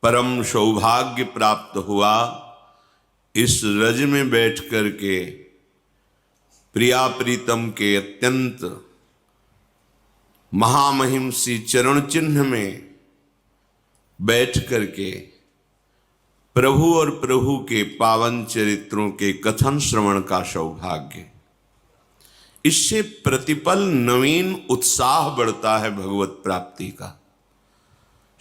परम सौभाग्य प्राप्त हुआ इस रज में बैठ कर के प्रिया प्रीतम के अत्यंत महामहिम सी चरण चिन्ह में बैठ कर के प्रभु और प्रभु के पावन चरित्रों के कथन श्रवण का सौभाग्य। इससे प्रतिपल नवीन उत्साह बढ़ता है भगवत प्राप्ति का।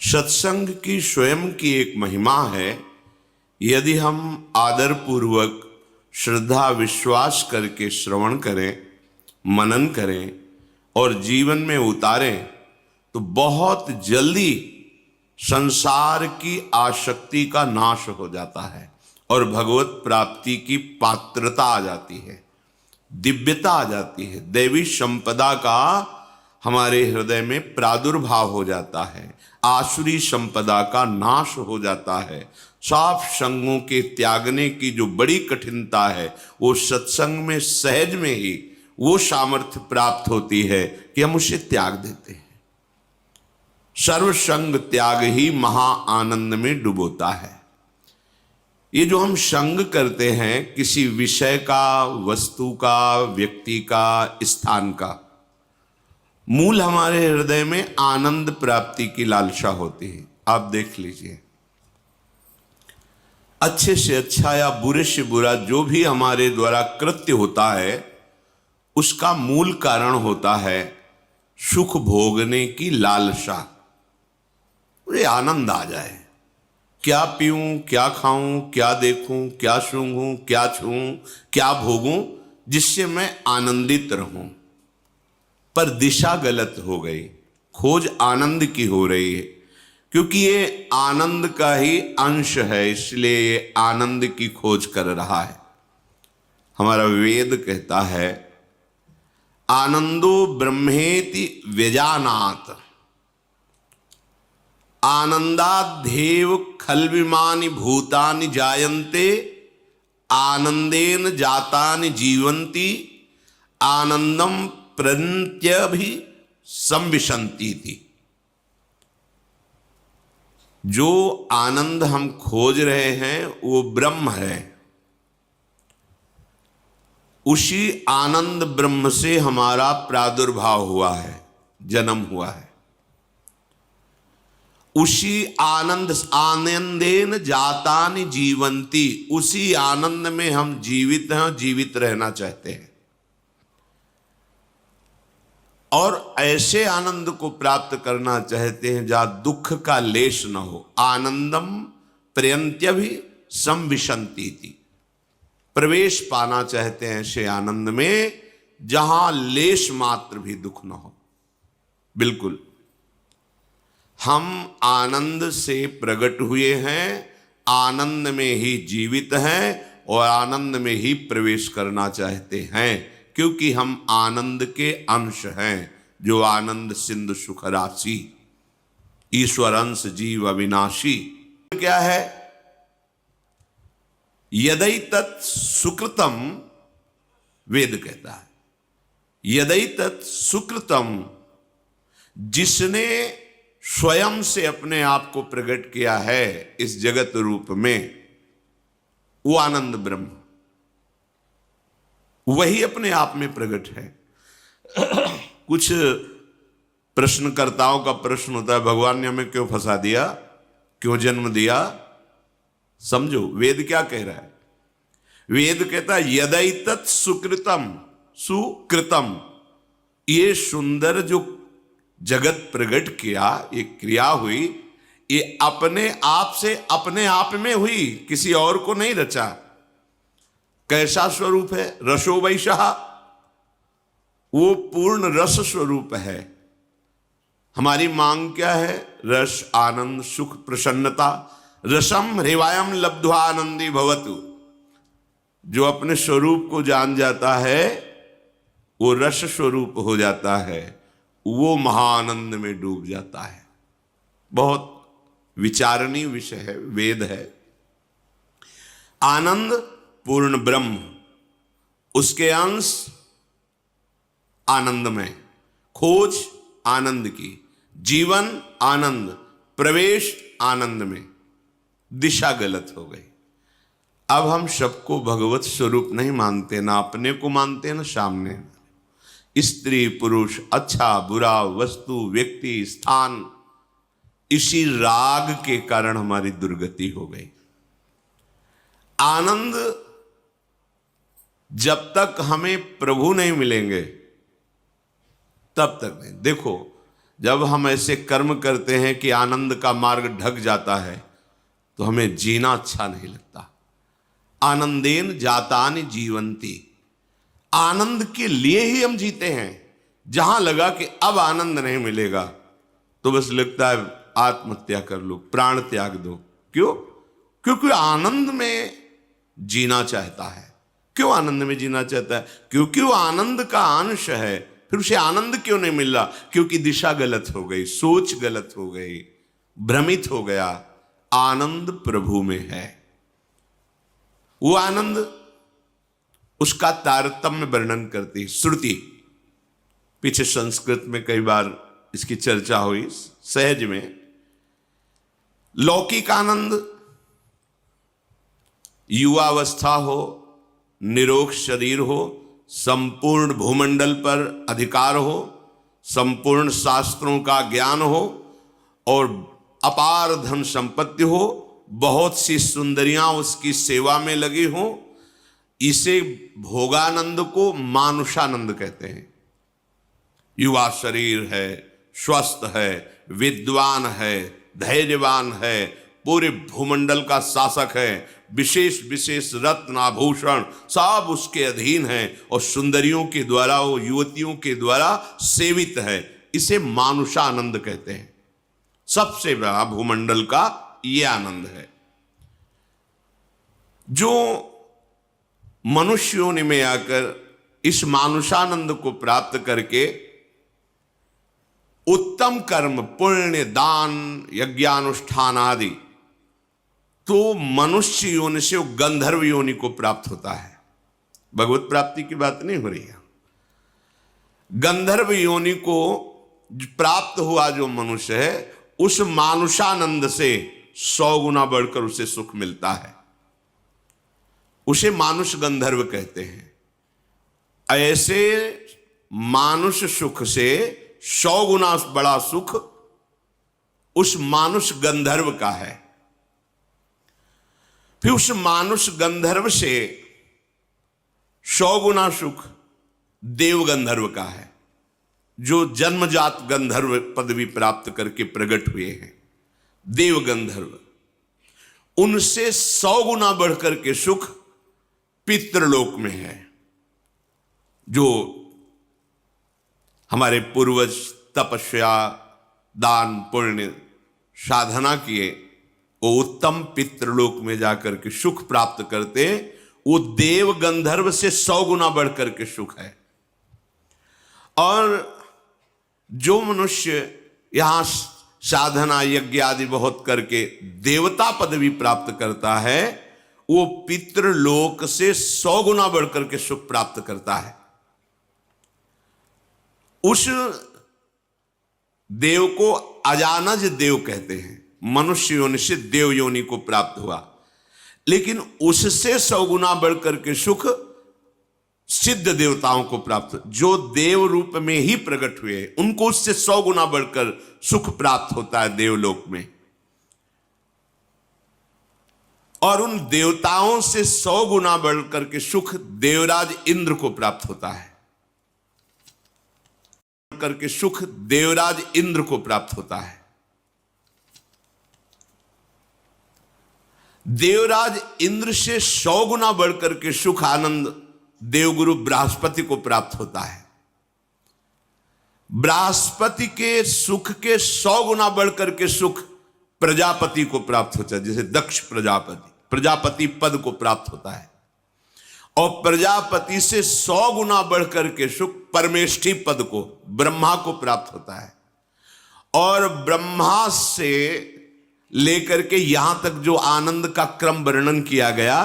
सत्संग की स्वयं की एक महिमा है। यदि हम आदर पूर्वक श्रद्धा विश्वास करके श्रवण करें, मनन करें और जीवन में उतारें तो बहुत जल्दी संसार की आसक्ति का नाश हो जाता है और भगवत प्राप्ति की पात्रता आ जाती है, दिव्यता आ जाती है, दैवी संपदा का हमारे हृदय में प्रादुर्भाव हो जाता है, आसुरी संपदा का नाश हो जाता है। साफ संगों के त्यागने की जो बड़ी कठिनता है वो सत्संग में सहज में ही वो सामर्थ्य प्राप्त होती है कि हम उसे त्याग देते हैं। सर्वसंग त्याग ही महा आनंद में डुबोता है। ये जो हम संग करते हैं किसी विषय का, वस्तु का, व्यक्ति का, स्थान का, मूल हमारे हृदय में आनंद प्राप्ति की लालसा होती है। आप देख लीजिए, अच्छे से अच्छा या बुरे से बुरा जो भी हमारे द्वारा कृत्य होता है उसका मूल कारण होता है सुख भोगने की लालसा। मुझे आनंद आ जाए, क्या पीऊं, क्या खाऊं, क्या देखूं, क्या सूंघूं, क्या छूऊं, क्या भोगूं, जिससे मैं आनंदित रहूं। पर दिशा गलत हो गई, खोज आनंद की हो रही है, क्योंकि ये आनंद का ही अंश है, इसलिए ये आनंद की खोज कर रहा है। हमारा वेद कहता है आनंदो ब्रह्मेति व्यजानात् आनंदाद्धेव खल्विमानि भूतानि जायन्ते आनंदेन जातानि जीवन्ति आनंदम प्रत्यभि संविशन्ति थी। जो आनंद हम खोज रहे हैं वो ब्रह्म है। उसी आनंद ब्रह्म से हमारा प्रादुर्भाव हुआ है, जन्म हुआ है। उसी आनंदेन जातानि जीवंती, उसी आनंद में हम जीवित हैं, जीवित रहना चाहते हैं। और ऐसे आनंद को प्राप्त करना चाहते हैं जहां दुख का लेश न हो। आनंदम प्रयंत्यभि संविशन्ति थी। प्रवेश पाना चाहते हैं ऐसे आनंद में जहां लेश मात्र भी दुख न हो। बिल्कुल, हम आनंद से प्रकट हुए हैं, आनंद में ही जीवित हैं और आनंद में ही प्रवेश करना चाहते हैं, क्योंकि हम आनंद के अंश हैं। जो आनंद सिंधु सुख राशि, ईश्वर अंश जीव अविनाशी। क्या है? यदैतत् सुकृतम, वेद कहता है यदैतत् सुकृतम, जिसने स्वयं से अपने आप को प्रकट किया है इस जगत रूप में, वो आनंद ब्रह्म वही अपने आप में प्रकट है। कुछ प्रश्नकर्ताओं का प्रश्न होता है, भगवान ने हमें क्यों फंसा दिया, क्यों जन्म दिया? समझो वेद क्या कह रहा है। वेद कहता है यदैतत् सुकृतम, सुकृतम, ये सुंदर जो जगत प्रकट किया, ये क्रिया हुई, ये अपने आप से अपने आप में हुई, किसी और को नहीं रचा। कैसा स्वरूप है? रसो वैशः, वो पूर्ण रस स्वरूप है। हमारी मांग क्या है? रस, आनंद, सुख, प्रसन्नता। रसम हृवायम लब्ध्वा आनंदी भवतु। जो अपने स्वरूप को जान जाता है वो रस स्वरूप हो जाता है, वो महाआनंद में डूब जाता है। बहुत विचारणीय विषय है, वेद है। आनंद पूर्ण ब्रह्म, उसके अंश आनंद में, खोज आनंद की, जीवन आनंद, प्रवेश आनंद में। दिशा गलत हो गई। अब हम सबको भगवत स्वरूप नहीं मानते, ना अपने को मानते ना सामने। स्त्री पुरुष, अच्छा बुरा, वस्तु व्यक्ति स्थान, इसी राग के कारण हमारी दुर्गति हो गई। आनंद जब तक हमें प्रभु नहीं मिलेंगे तब तक नहीं। देखो, जब हम ऐसे कर्म करते हैं कि आनंद का मार्ग ढक जाता है तो हमें जीना अच्छा नहीं लगता। आनंदेन जातानि जीवंती, आनंद के लिए ही हम जीते हैं। जहां लगा कि अब आनंद नहीं मिलेगा तो बस लगता है आत्महत्या कर लो, प्राण त्याग दो। क्यों? क्योंकि आनंद में जीना चाहता है। क्यों आनंद में जीना चाहता है? क्योंकि वो आनंद का अंश है। फिर उसे आनंद क्यों नहीं मिल रहा? क्योंकि दिशा गलत हो गई, सोच गलत हो गई, भ्रमित हो गया। आनंद प्रभु में है। वो आनंद, उसका तारतम्य वर्णन करती श्रुति। पीछे संस्कृत में कई बार इसकी चर्चा हुई सहज में। लौकिक आनंद, युवावस्था हो, निरोग शरीर हो, संपूर्ण भूमंडल पर अधिकार हो, संपूर्ण शास्त्रों का ज्ञान हो और अपार धन संपत्ति हो, बहुत सी सुंदरियां उसकी सेवा में लगी हो, इसे भोगानंद को मानुषानंद कहते हैं। युवा शरीर है, स्वस्थ है, विद्वान है, धैर्यवान है, पूरे भूमंडल का शासक है, विशेष विशेष रत्न आभूषण सब उसके अधीन है और सुंदरियों के द्वारा, वो युवतियों के द्वारा सेवित है। इसे मानुषानंद कहते हैं। सबसे बड़ा भूमंडल का ये आनंद है। जो मनुष्य योनि में आकर इस मानुषानंद को प्राप्त करके उत्तम कर्म, पुण्य, दान, यज्ञानुष्ठान आदि, तो मनुष्य योनि से वो गंधर्व योनि को प्राप्त होता है। भगवत प्राप्ति की बात नहीं हो रही है। गंधर्व योनि को प्राप्त हुआ जो मनुष्य है, उस मानुषानंद से 100 गुना बढ़कर उसे सुख मिलता है। उसे मानुष गंधर्व कहते हैं। ऐसे मानुष सुख से 100 गुना बड़ा सुख उस मानुष गंधर्व का है। फिर उस मानुष गंधर्व से 100 गुना सुख देव गंधर्व का है, जो जन्मजात गंधर्व पदवी प्राप्त करके प्रकट हुए हैं। देव गंधर्व, उनसे 100 गुना बढ़कर के सुख पितृलोक में है। जो हमारे पूर्वज तपस्या, दान, पुण्य, साधना किए, वो उत्तम पितृलोक में जाकर के सुख प्राप्त करते। वो देव गंधर्व से 100 गुना बढ़कर के सुख है। और जो मनुष्य यहां साधना यज्ञ आदि बहुत करके देवता पदवी प्राप्त करता है, वो पितृलोक से 100 गुना बढ़कर के सुख प्राप्त करता है। उस देव को अजानज देव कहते हैं। मनुष्य योनि से देव योनि को प्राप्त हुआ, लेकिन उससे 100 गुना बढ़कर के सुख सिद्ध देवताओं को प्राप्त, जो देव रूप में ही प्रकट हुए, उनको उससे 100 गुना बढ़कर सुख प्राप्त होता है देवलोक में। और उन देवताओं से 100 गुना बढ़कर के सुख देवराज इंद्र को प्राप्त होता है। करके सुख देवराज इंद्र को प्राप्त होता है। देवराज इंद्र से 100 गुना बढ़कर के सुख आनंद देवगुरु बृहस्पति को प्राप्त होता है। बृहस्पति के सुख के 100 गुना बढ़कर के सुख प्रजापति को प्राप्त होता है। जैसे दक्ष प्रजापति पद को प्राप्त होता है। और प्रजापति से 100 गुना बढ़कर के सुख परमेष्ठी पद को, ब्रह्मा को प्राप्त होता है। और ब्रह्मा से लेकर के यहां तक जो आनंद का क्रम वर्णन किया गया,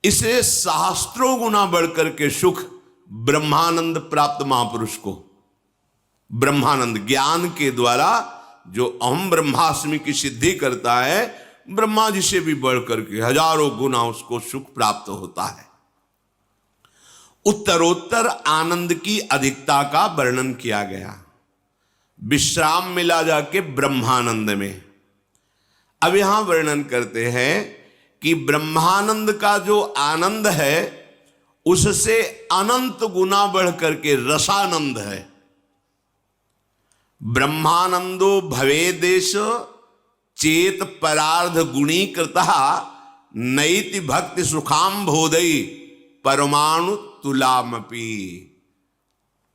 इसे सहस्त्रों गुना बढ़कर के सुख ब्रह्मानंद प्राप्त महापुरुष को, ब्रह्मानंद ज्ञान के द्वारा जो अहम ब्रह्मास्मि की सिद्धि करता है, ब्रह्मा जी से भी बढ़कर के हजारों गुना उसको सुख प्राप्त होता है। उत्तरोत्तर आनंद की अधिकता का वर्णन किया गया। विश्राम मिला जाके ब्रह्मानंद में। अब यहां वर्णन करते हैं कि ब्रह्मानंद का जो आनंद है उससे अनंत गुना बढ़ करके रसानंद है। ब्रह्मानंदो भवेदेश चेत परार्ध गुणी कृता नैति भक्ति सुखाम बोधई परमाणु तुलामपि।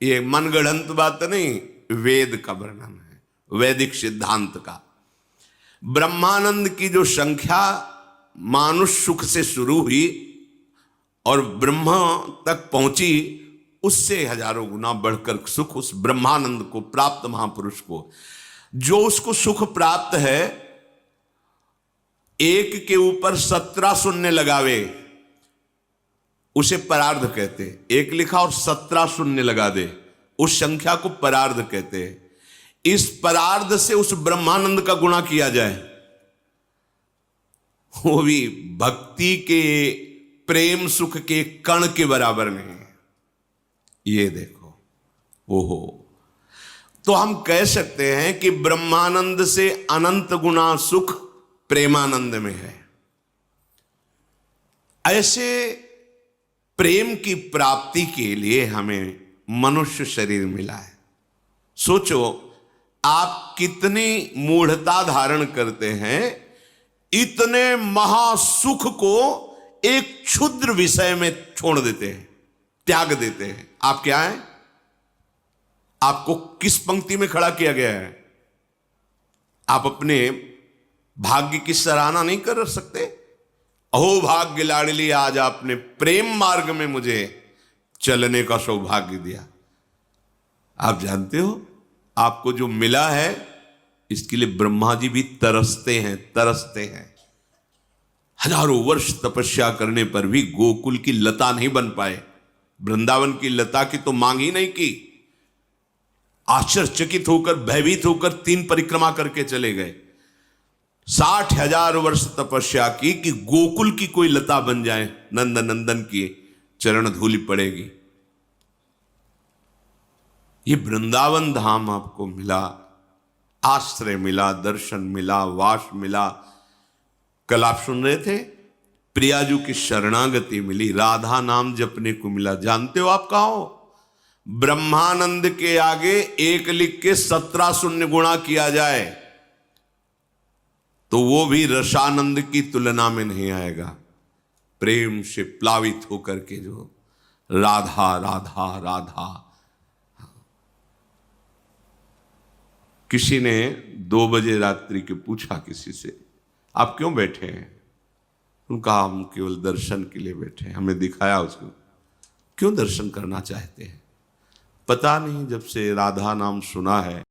ये मनगढ़ंत बात नहीं, वेद का वर्णन है, वैदिक सिद्धांत का। ब्रह्मानंद की जो संख्या मानुष सुख से शुरू हुई और ब्रह्म तक पहुंची, उससे हजारों गुना बढ़कर सुख उस ब्रह्मानंद को प्राप्त महापुरुष को, जो उसको सुख प्राप्त है, एक के ऊपर 17 शून्य लगावे उसे परार्ध कहते। एक लिखा और 17 शून्य लगा दे, उस संख्या को परार्ध कहते हैं। इस परार्ध से उस ब्रह्मानंद का गुणा किया जाए, वो भी भक्ति के प्रेम सुख के कण के बराबर नहीं है। ये देखो, ओहो, तो हम कह सकते हैं कि ब्रह्मानंद से अनंत गुना सुख प्रेमानंद में है। ऐसे प्रेम की प्राप्ति के लिए हमें मनुष्य शरीर मिला है। सोचो, आप कितनी मूढ़ता धारण करते हैं, इतने महासुख को एक क्षुद्र विषय में छोड़ देते हैं, त्याग देते हैं। आप क्या हैं? आपको किस पंक्ति में खड़ा किया गया है? आप अपने भाग्य की सराहना नहीं कर सकते? अहो भाग्य लाडली, आज आपने प्रेम मार्ग में मुझे चलने का सौभाग्य दिया। आप जानते हो, आपको जो मिला है इसके लिए ब्रह्मा जी भी तरसते हैं। हजारों वर्ष तपस्या करने पर भी गोकुल की लता नहीं बन पाए, वृंदावन की लता की तो मांग ही नहीं की। आश्चर्यचकित होकर, भयभीत होकर 3 परिक्रमा करके चले गए। 60,000 वर्ष तपस्या की कि गोकुल की कोई लता बन जाए, नंद नंदन की चरण धूलि पड़ेगी। ये वृंदावन धाम आपको मिला, आश्रय मिला, दर्शन मिला, वास मिला। कल आप सुन रहे थे, प्रियाजू की शरणागति मिली, राधा नाम जपने को मिला। जानते हो आप कहा हो? ब्रह्मानंद के आगे 1 लिख के 17 शून्य गुणा किया जाए तो वो भी रसानंद की तुलना में नहीं आएगा। प्रेम से प्लावित होकर के जो राधा राधा राधा। किसी ने 2 बजे रात्रि के पूछा किसी से, आप क्यों बैठे हैं? उनका, हम केवल दर्शन के लिए बैठे हैं। हमें दिखाया उसको, क्यों दर्शन करना चाहते हैं? पता नहीं, जब से राधा नाम सुना है